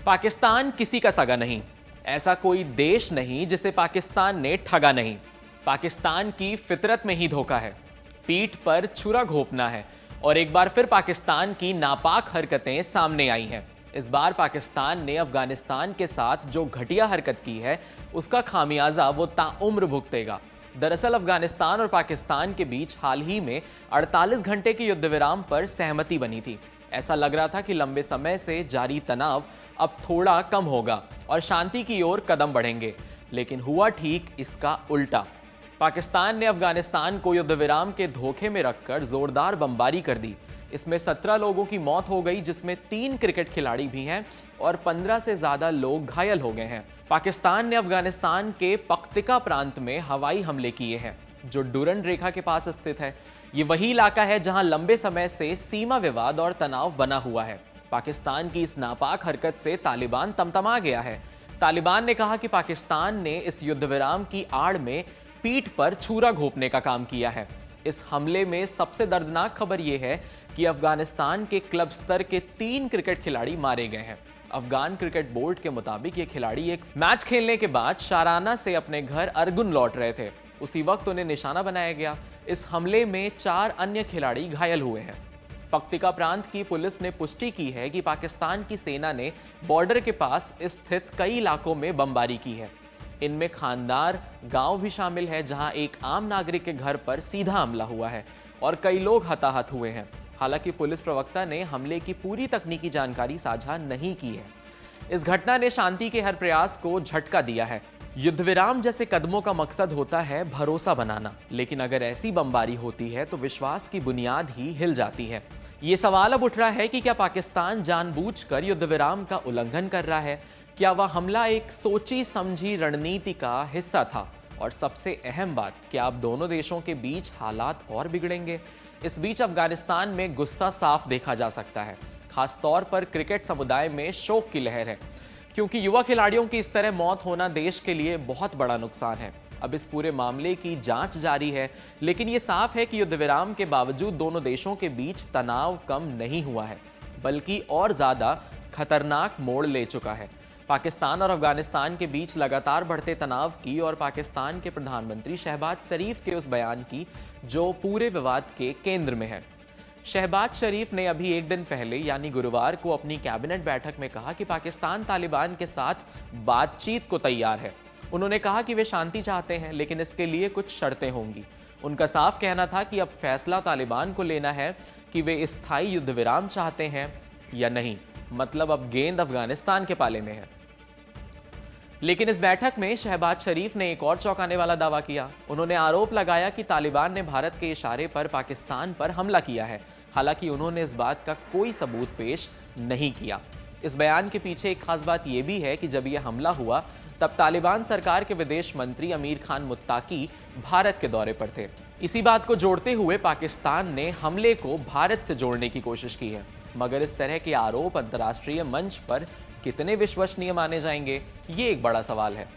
पाकिस्तान किसी का सगा नहीं। ऐसा कोई देश नहीं जिसे पाकिस्तान ने ठगा नहीं। पाकिस्तान की फितरत में ही धोखा है, पीठ पर छुरा घोंपना है और एक बार फिर पाकिस्तान की नापाक हरकतें सामने आई हैं। इस बार पाकिस्तान ने अफगानिस्तान के साथ जो घटिया हरकत की है उसका खामियाजा वो ताउम्र भुगतेगा। दरअसल अफगानिस्तान और पाकिस्तान के बीच हाल ही में 48 घंटे के युद्ध विराम पर सहमति बनी थी। ऐसा लग रहा था कि लंबे समय से जारी तनाव अब थोड़ा कम होगा और शांति की ओर कदम बढ़ेंगे, लेकिन हुआ ठीक इसका उल्टा। पाकिस्तान ने अफगानिस्तान को युद्ध विराम के धोखे में रखकर जोरदार बमबारी कर दी। इसमें 17 लोगों की मौत हो गई, जिसमें 3 क्रिकेट खिलाड़ी भी हैं और 15 से ज्यादा लोग घायल हो गए हैं। पाकिस्तान ने अफगानिस्तान के पख्तिका प्रांत में हवाई हमले किए हैं, जो डुरंड रेखा के पास स्थित है। ये वही इलाका है जहां लंबे समय से सीमा विवाद और तनाव बना हुआ है। पाकिस्तान की इस नापाक हरकत से तालिबान तमतमा गया है। तालिबान ने कहा कि पाकिस्तान ने इस युद्ध विराम की आड़ में पीठ पर छुरा घोंपने का काम किया है। इस हमले में सबसे दर्दनाक खबर यह है कि अफगानिस्तान के क्लब स्तर के 3 क्रिकेट खिलाड़ी मारे गए हैं। अफगान क्रिकेट बोर्ड के मुताबिक ये खिलाड़ी एक मैच खेलने के बाद शाराना से अपने घर अरगुन लौट रहे थे। उसी वक्त उन्हें निशाना बनाया गया। इस हमले में 4 अन्य खिलाड़ी घायल हुए हैं। पख्तिका प्रांत की पुलिस ने पुष्टि की है कि पाकिस्तान की सेना ने बॉर्डर के पास स्थित कई इलाकों में बमबारी की है। इनमें खानदार गांव भी शामिल है, जहां एक आम नागरिक के घर पर सीधा हमला हुआ है और कई लोग हताहत हुए हैं। हालांकि पुलिस प्रवक्ता ने हमले की पूरी तकनीकी जानकारी साझा नहीं की है। इस घटना ने शांति के हर प्रयास को झटका दिया है। युद्ध विराम जैसे कदमों का मकसद होता है भरोसा बनाना, लेकिन अगर ऐसी बमबारी होती है तो विश्वास की बुनियाद ही हिल जाती है। ये सवाल अब उठ रहा है कि क्या पाकिस्तान जानबूझकर युद्ध विराम का उल्लंघन कर रहा है? क्या वह हमला एक सोची समझी रणनीति का हिस्सा था? और सबसे अहम बात, क्या अब दोनों देशों के बीच हालात और बिगड़ेंगे? इस बीच अफगानिस्तान में गुस्सा साफ देखा जा सकता है। खासतौर पर क्रिकेट समुदाय में शोक की लहर है, क्योंकि युवा खिलाड़ियों की इस तरह मौत होना देश के लिए बहुत बड़ा नुकसान है। अब इस पूरे मामले की जांच जारी है, लेकिन ये साफ है कि युद्ध विराम के बावजूद दोनों देशों के बीच तनाव कम नहीं हुआ है, बल्कि और ज्यादा खतरनाक मोड़ ले चुका है। पाकिस्तान और अफगानिस्तान के बीच लगातार बढ़ते तनाव की और पाकिस्तान के प्रधानमंत्री शहबाज शरीफ के उस बयान की जो पूरे विवाद के केंद्र में है। शहबाज शरीफ ने अभी एक दिन पहले यानी गुरुवार को अपनी कैबिनेट बैठक में कहा कि पाकिस्तान तालिबान के साथ बातचीत को तैयार है। उन्होंने कहा कि वे शांति चाहते हैं, लेकिन इसके लिए कुछ शर्तें होंगी। उनका साफ कहना था कि अब फैसला तालिबान को लेना है कि वे स्थायी युद्ध विराम चाहते हैं या नहीं। मतलब अब गेंद अफगानिस्तान के पाले में है। लेकिन इस बैठक में शहबाज शरीफ ने एक और चौंकाने वाला दावा किया। उन्होंने आरोप लगाया कि तालिबान ने भारत के इशारे पर पाकिस्तान पर हमला किया है। हालांकि उन्होंने इस बात का कोई सबूत पेश नहीं किया। इस बयान के पीछे एक खास बात यह भी है कि जब यह हमला हुआ तब तालिबान सरकार के विदेश मंत्री अमीर खान मुत्ताकी भारत के दौरे पर थे। इसी बात को जोड़ते हुए पाकिस्तान ने हमले को भारत से जोड़ने की कोशिश की है, मगर इस तरह के आरोप अंतर्राष्ट्रीय मंच पर कितने विश्वसनीय माने जाएंगे, ये एक बड़ा सवाल है।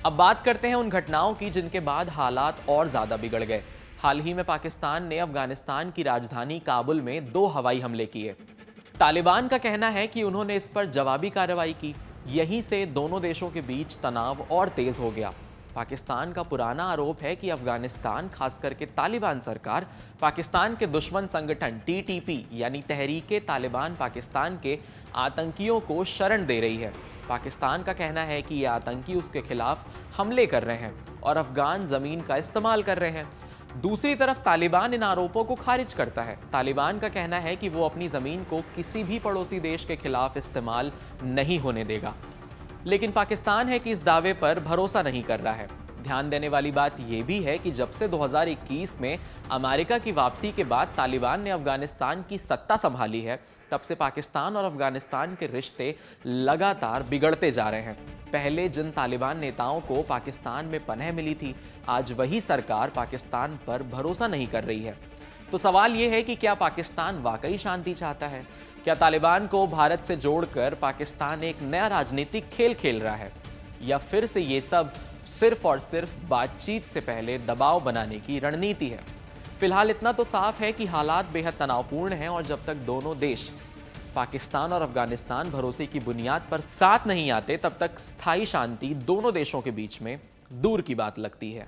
अब बात करते हैं उन घटनाओं की जिनके बाद हालात और ज्यादा बिगड़ गए। हाल ही में पाकिस्तान ने अफगानिस्तान की राजधानी काबुल में 2 हवाई हमले किए। तालिबान का कहना है कि उन्होंने इस पर जवाबी कार्रवाई की। यहीं से दोनों देशों के बीच तनाव और तेज हो गया। पाकिस्तान का पुराना आरोप है कि अफगानिस्तान, खास करके तालिबान सरकार, पाकिस्तान के दुश्मन संगठन टीटीपी यानी तहरीके तालिबान पाकिस्तान के आतंकियों को शरण दे रही है। पाकिस्तान का कहना है कि ये आतंकी उसके खिलाफ हमले कर रहे हैं और अफगान जमीन का इस्तेमाल कर रहे हैं। दूसरी तरफ तालिबान इन आरोपों को खारिज करता है। तालिबान का कहना है कि वो अपनी जमीन को किसी भी पड़ोसी देश के खिलाफ इस्तेमाल नहीं होने देगा, लेकिन पाकिस्तान है कि इस दावे पर भरोसा नहीं कर रहा है। ध्यान देने वाली बात यह भी है कि जब से 2021 में अमेरिका की वापसी के बाद तालिबान ने अफगानिस्तान की सत्ता संभाली है, तब से पाकिस्तान और अफगानिस्तान के रिश्ते लगातार बिगड़ते जा रहे हैं। पहले जिन तालिबान नेताओं को पाकिस्तान में पनाह मिली थी, आज वही सरकार पाकिस्तान पर भरोसा नहीं कर रही है। तो सवाल यह है कि क्या पाकिस्तान वाकई शांति चाहता है? क्या तालिबान को भारत से जोड़कर पाकिस्तान एक नया राजनीतिक खेल खेल रहा है, या फिर से ये सब सिर्फ और सिर्फ बातचीत से पहले दबाव बनाने की रणनीति है? फिलहाल इतना तो साफ है कि हालात बेहद तनावपूर्ण हैं और जब तक दोनों देश पाकिस्तान और अफगानिस्तान भरोसे की बुनियाद पर साथ नहीं आते, तब तक स्थायी शांति दोनों देशों के बीच में दूर की बात लगती है।